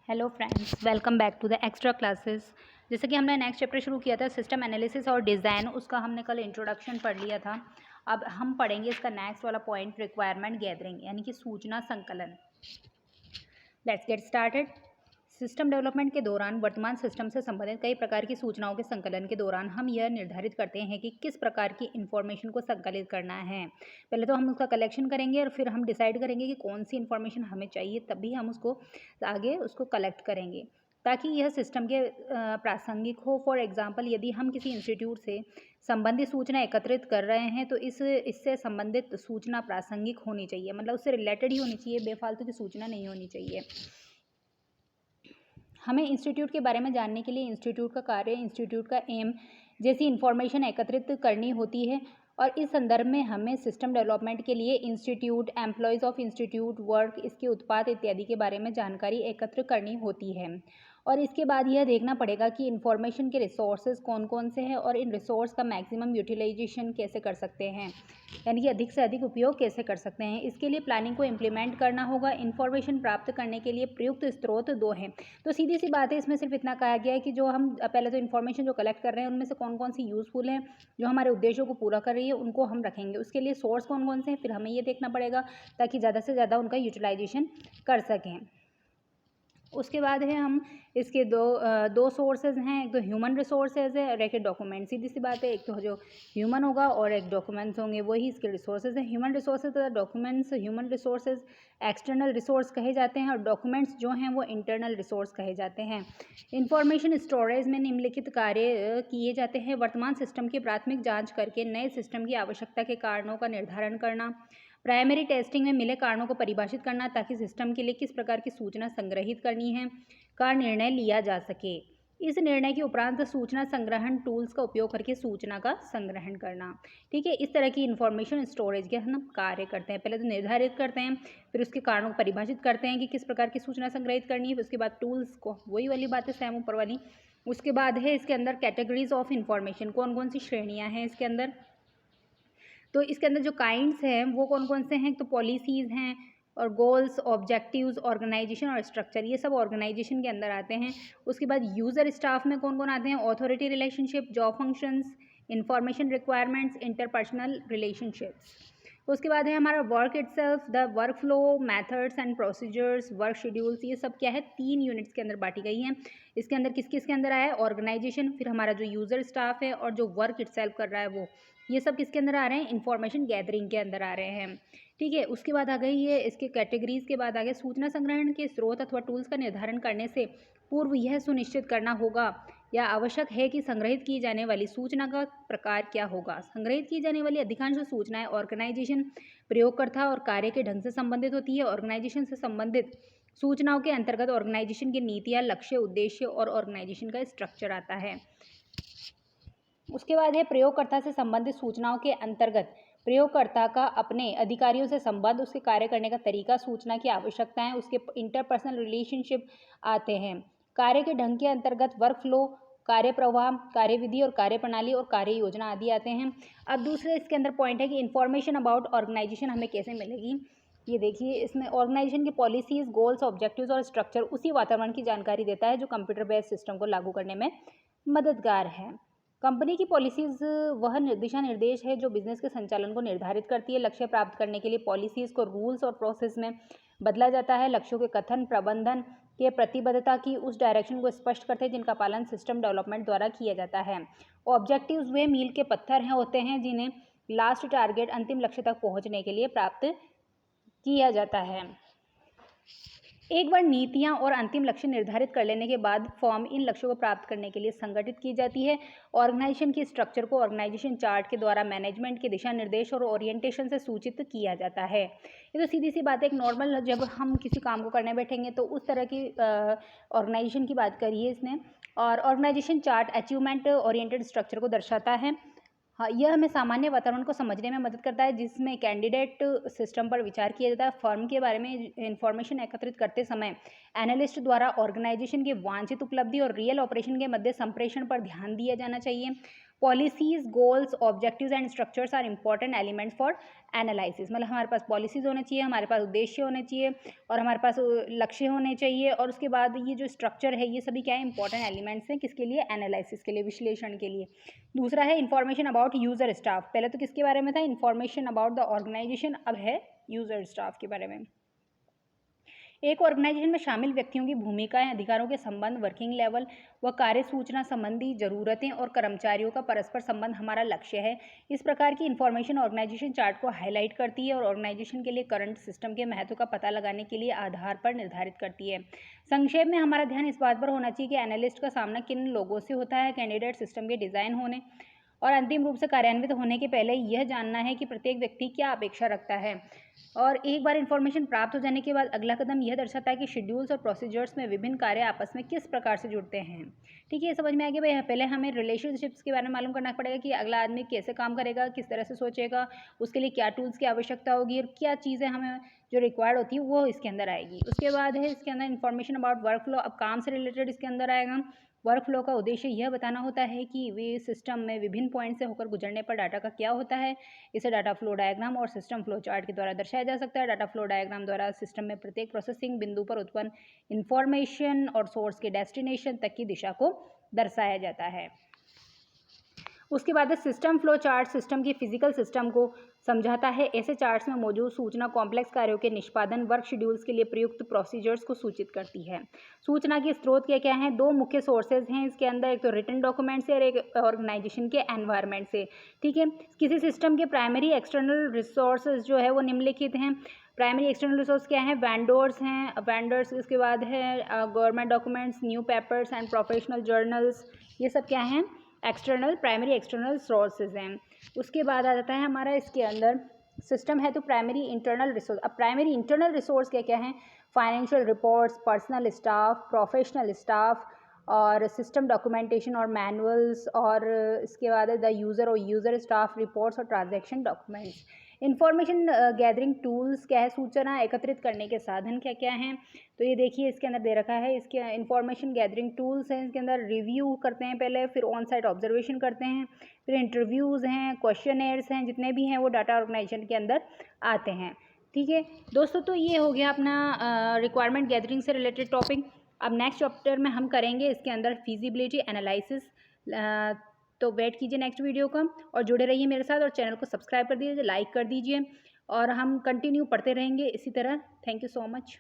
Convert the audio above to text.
Hello friends, welcome back to the extra classes. जैसे कि हमने नेक्स्ट चैप्टर शुरू किया था सिस्टम एनालिसिस और डिज़ाइन, उसका हमने कल इंट्रोडक्शन पढ़ लिया था। अब हम पढ़ेंगे इसका नेक्स्ट वाला पॉइंट, रिक्वायरमेंट गैदरिंग यानी कि सूचना संकलन। Let's get started. System development के दौरान वर्तमान सिस्टम से संबंधित कई प्रकार की सूचनाओं के संकलन के दौरान हम यह निर्धारित करते हैं कि किस प्रकार की इन्फॉर्मेशन को संकलित करना है। पहले तो हम उसका कलेक्शन करेंगे और फिर हम डिसाइड करेंगे कि कौन सी इन्फॉर्मेशन हमें चाहिए, तभी हम उसको आगे उसको कलेक्ट करेंगे ताकि यह सिस्टम के प्रासंगिक हो। फॉर एग्जांपल, यदि हम किसी इंस्टीट्यूट से संबंधित सूचना एकत्रित कर रहे हैं तो इससे संबंधित सूचना प्रासंगिक होनी चाहिए, मतलब उससे रिलेटेड ही होनी चाहिए, बेफालतू की सूचना नहीं होनी चाहिए। हमें इंस्टीट्यूट के बारे में जानने के लिए इंस्टीट्यूट का कार्य, इंस्टीट्यूट का एम जैसी इन्फॉर्मेशन एकत्रित करनी होती है और इस संदर्भ में हमें सिस्टम डेवलपमेंट के लिए institute, employees of institute, work, इसके उत्पाद इत्यादि के बारे में जानकारी एकत्र करनी होती है। और इसके बाद यह देखना पड़ेगा कि इन्फॉर्मेशन के रिसोर्सेज कौन कौन से हैं और इन रिसोर्स का मैक्सिमम यूटिलाइजेशन कैसे कर सकते हैं, यानी कि अधिक से अधिक उपयोग कैसे कर सकते हैं। इसके लिए प्लानिंग को इम्प्लीमेंट करना होगा। इन्फॉर्मेशन प्राप्त करने के लिए प्रयुक्त स्रोत दो हैं। तो सीधी सी बात है, इसमें सिर्फ इतना कहा गया है कि जो हम पहले तो इन्फॉर्मेशन जो कलेक्ट कर रहे हैं उनमें से कौन कौन सी यूज़फुल हैं, जो हमारे उद्देश्यों को पूरा कर रही है, उनको हम रखेंगे। उसके लिए सोर्स कौन कौन से हैं फिर हमें ये देखना पड़ेगा ताकि ज़्यादा से ज़्यादा उनका यूटिलाइजेशन कर सकें। उसके बाद है हम इसके दो सोर्सेज हैं, एक तो ह्यूमन रिसोर्सेज है और एक डॉक्यूमेंट। सीधी सी बात है, एक तो जो ह्यूमन होगा और एक डॉक्यूमेंट्स होंगे, वही इसके रिसोर्सेज हैं। ह्यूमन रिसोर्सेज तथा documents, human resources external resource कहे जाते हैं और डॉक्यूमेंट्स जो हैं वो इंटरनल रिसोर्स कहे जाते हैं। इंफॉर्मेशन स्टोरेज में निम्नलिखित कार्य किए जाते हैं: वर्तमान सिस्टम की प्राथमिक जाँच करके नए सिस्टम की आवश्यकता के कारणों का निर्धारण करना, प्राइमरी टेस्टिंग में मिले कारणों को परिभाषित करना ताकि सिस्टम के लिए किस प्रकार की सूचना संग्रहित करनी है का निर्णय लिया जा सके। इस निर्णय के उपरांत सूचना संग्रहण टूल्स का उपयोग करके सूचना का संग्रहण करना। ठीक है, इस तरह की इंफॉर्मेशन स्टोरेज के हम कार्य करते हैं। पहले तो निर्धारित करते हैं, फिर उसके कारणों को परिभाषित करते हैं कि किस प्रकार की सूचना संग्रहित करनी है, फिर उसके बाद टूल्स को, वही वाली बात है सेम ऊपर वाली। उसके बाद है इसके अंदर कैटेगरीज ऑफ इंफॉर्मेशन, कौन कौन सी श्रेणियाँ हैं इसके अंदर। तो इसके अंदर जो काइंड्स हैं वो कौन कौन से हैं, तो पॉलिसीज़ हैं और गोल्स, ऑब्जेक्टिव्स, ऑर्गेनाइजेशन और स्ट्रक्चर, ये सब ऑर्गेनाइजेशन के अंदर आते हैं। उसके बाद यूज़र स्टाफ में कौन कौन आते हैं, authority relationship, job functions, information requirements, interpersonal relationships. उसके बाद है हमारा work itself, the work flow, methods and procedures, work schedules. ये सब क्या है, 3 यूनिट्स के अंदर बांटी गई हैं। इसके अंदर किस किस के अंदर आया है, ऑर्गेनाइजेशन, फिर हमारा जो यूज़र स्टाफ है और जो वर्क इटसेल्फ कर रहा है वो, ये सब किसके अंदर आ रहे हैं, इंफॉर्मेशन गैदरिंग के अंदर आ रहे हैं। ठीक है, उसके बाद आ गई है इसके कैटेगरीज के बाद आ गया सूचना संग्रहण के स्रोत अथवा टूल्स का निर्धारण करने से पूर्व यह सुनिश्चित करना होगा या आवश्यक है कि संग्रहित की जाने वाली सूचना का प्रकार क्या होगा। संग्रहित की जाने वाली अधिकांश सूचनाएं ऑर्गेनाइजेशन, प्रयोगकर्ता और कार्य के ढंग से संबंधित होती है। ऑर्गेनाइजेशन से संबंधित सूचनाओं के अंतर्गत ऑर्गेनाइजेशन की नीतियाँ, लक्ष्य, उद्देश्य और ऑर्गेनाइजेशन का स्ट्रक्चर आता है। उसके बाद है प्रयोगकर्ता से संबंधित सूचनाओं के अंतर्गत प्रयोगकर्ता का अपने अधिकारियों से संबंध, उसके कार्य करने का तरीका, सूचना की आवश्यकताएं, उसके इंटरपर्सनल रिलेशनशिप आते हैं। कार्य के ढंग के अंतर्गत वर्क फ्लो, कार्य प्रवाह, कार्यविधि और कार्यप्रणाली और कार्य योजना आदि आते हैं। अब दूसरे इसके अंदर पॉइंट है कि इंफॉर्मेशन अबाउट ऑर्गेनाइजेशन हमें कैसे मिलेगी। ये देखिए, इसमें ऑर्गेनाइजेशन की पॉलिसीज, गोल्स, ऑब्जेक्टिव्स और स्ट्रक्चर उसी वातावरण की जानकारी देता है जो कंप्यूटर बेस्ड सिस्टम को लागू करने में मददगार है। कंपनी की पॉलिसीज़ वह दिशा निर्देश है जो बिजनेस के संचालन को निर्धारित करती है। लक्ष्य प्राप्त करने के लिए पॉलिसीज़ को रूल्स और प्रोसेस में बदला जाता है। लक्ष्यों के कथन प्रबंधन के प्रतिबद्धता की उस डायरेक्शन को स्पष्ट करते हैं जिनका पालन सिस्टम डेवलपमेंट द्वारा किया जाता है। ऑब्जेक्टिव्स वे मील के पत्थर हैं होते हैं जिन्हें लास्ट टारगेट, अंतिम लक्ष्य तक पहुंचने के लिए प्राप्त किया जाता है। एक बार नीतियां और अंतिम लक्ष्य निर्धारित कर लेने के बाद फर्म इन लक्ष्यों को प्राप्त करने के लिए संगठित की जाती है। ऑर्गेनाइजेशन की स्ट्रक्चर को ऑर्गेनाइजेशन चार्ट के द्वारा मैनेजमेंट के दिशा निर्देश और ओरिएंटेशन से सूचित किया जाता है। ये तो सीधी सी बात है, एक नॉर्मल जब हम किसी काम को करने बैठेंगे तो उस तरह की ऑर्गेनाइजेशन की बात करी है इसने। और organisation chart achievement oriented structure को दर्शाता है। हाँ, यह हमें सामान्य वातावरण को समझने में मदद करता है जिसमें कैंडिडेट सिस्टम पर विचार किया जाता है। फर्म के बारे में इंफॉर्मेशन एकत्रित करते समय एनालिस्ट द्वारा ऑर्गेनाइजेशन के वांछित उपलब्धि और रियल ऑपरेशन के मध्य संप्रेषण पर ध्यान दिया जाना चाहिए। Policies, goals, objectives and structures are important elements for analysis. मतलब हमारे पास पॉलिसीज़ होने चाहिए, हमारे पास उद्देश्य होने चाहिए और हमारे पास लक्ष्य होने चाहिए, और उसके बाद ये जो स्ट्रक्चर है ये सभी क्या है, इंपॉर्टेंट एलिमेंट्स हैं किसके लिए, एनालिसिस के लिए, विश्लेषण के लिए। दूसरा है इंफॉर्मेशन अबाउट यूज़र स्टाफ। पहले तो किसके बारे में था, इंफॉर्मेशन अबाउट द ऑर्गेनाइजेशन, अब है यूज़र स्टाफ के बारे में। एक ऑर्गेनाइजेशन में शामिल व्यक्तियों की भूमिकाएं, अधिकारों के संबंध, वर्किंग लेवल व कार्य सूचना संबंधी जरूरतें और कर्मचारियों का परस्पर संबंध हमारा लक्ष्य है। इस प्रकार की इंफॉर्मेशन ऑर्गेनाइजेशन चार्ट को हाईलाइट करती है और ऑर्गेनाइजेशन के लिए करंट सिस्टम के महत्व का पता लगाने के लिए आधार पर निर्धारित करती है। संक्षेप में हमारा ध्यान इस बात पर होना चाहिए कि एनालिस्ट का सामना किन लोगों से होता है। कैंडिडेट सिस्टम के डिज़ाइन होने और अंतिम रूप से कार्यान्वित होने के पहले यह जानना है कि प्रत्येक व्यक्ति क्या अपेक्षा रखता है। और एक बार इन्फॉर्मेशन प्राप्त हो जाने के बाद अगला कदम यह दर्शाता है कि शेड्यूल्स और प्रोसीजर्स में विभिन्न कार्य आपस में किस प्रकार से जुड़ते हैं। ठीक है, ये समझ में आ गया भाई। पहले हमें रिलेशनशिप्स के बारे में मालूम करना पड़ेगा कि अगला आदमी कैसे काम करेगा, किस तरह से सोचेगा, उसके लिए क्या टूल्स की आवश्यकता होगी और क्या चीज़ें हमें जो रिक्वायर्ड होती है वो इसके अंदर आएगी। उसके बाद है इसके अंदर इन्फॉर्मेशन अबाउट वर्क फ्लो। अब काम से रिलेटेड इसके अंदर आएगा। वर्क फ्लो का उद्देश्य यह बताना होता है कि वे सिस्टम में विभिन्न पॉइंट से होकर गुजरने पर डाटा का क्या होता है। इसे डाटा फ्लो डायग्राम और सिस्टम फ्लो चार्ट के द्वारा दर्शाया जा सकता है। डाटा फ्लो डायग्राम द्वारा सिस्टम में प्रत्येक प्रोसेसिंग बिंदु पर उत्पन्न इंफॉर्मेशन और सोर्स के डेस्टिनेशन तक की दिशा को दर्शाया जाता है। उसके बाद सिस्टम फ्लो चार्ट सिस्टम की फिजिकल सिस्टम को समझाता है। ऐसे चार्ट्स में मौजूद सूचना कॉम्प्लेक्स कार्यों के निष्पादन, वर्क शेड्यूल्स के लिए प्रयुक्त प्रोसीजर्स को सूचित करती है। सूचना के स्रोत क्या क्या हैं, दो मुख्य सोर्सेज हैं इसके अंदर, एक तो रिटन डॉक्यूमेंट से और एक ऑर्गेनाइजेशन के एनवायरनमेंट से। ठीक है, किसी सिस्टम के प्राइमरी एक्सटर्नल रिसोर्सेज जो है वो निम्नलिखित हैं। प्राइमरी एक्सटर्नल रिसोर्स क्या है, वेंडर्स हैं, वेंडर्स। इसके बाद है government documents, new papers and professional journals. ये सब क्या हैं, एक्सटर्नल, प्राइमरी एक्सटर्नल सोर्सेज हैं। उसके बाद आ जाता है हमारा इसके अंदर सिस्टम है तो प्राइमरी इंटरनल रिसोर्स। अब प्राइमरी इंटरनल रिसोर्स क्या क्या हैं, financial reports, personal staff, professional staff और सिस्टम डॉक्यूमेंटेशन और मैनुअल्स, और इसके बाद है द यूज़र और यूज़र स्टाफ रिपोर्ट्स और transaction documents. Information gathering tools क्या है, सूचना एकत्रित करने के साधन क्या क्या हैं, तो ये देखिए इसके अंदर दे रखा है। इसके इन्फॉर्मेशन गैदरिंग टूल्स हैं, इसके अंदर रिव्यू करते हैं पहले, फिर ऑन साइट ऑब्जर्वेशन करते हैं, फिर इंटरव्यूज़ हैं, क्वेश्चनेयर्स हैं, जितने भी हैं वो डाटा ऑर्गेनाइजेशन के अंदर आते हैं। ठीक है दोस्तों, तो ये हो गया अपना रिक्वायरमेंट गैदरिंग से रिलेटेड टॉपिक। अब नेक्स्ट चैप्टर में हम करेंगे इसके अंदर फिजिबिलिटी एनालिसिस। तो वेट कीजिए नेक्स्ट वीडियो का और जुड़े रहिए मेरे साथ, और चैनल को सब्सक्राइब कर दीजिए, लाइक कर दीजिए, और हम कंटिन्यू पढ़ते रहेंगे इसी तरह। Thank you so much.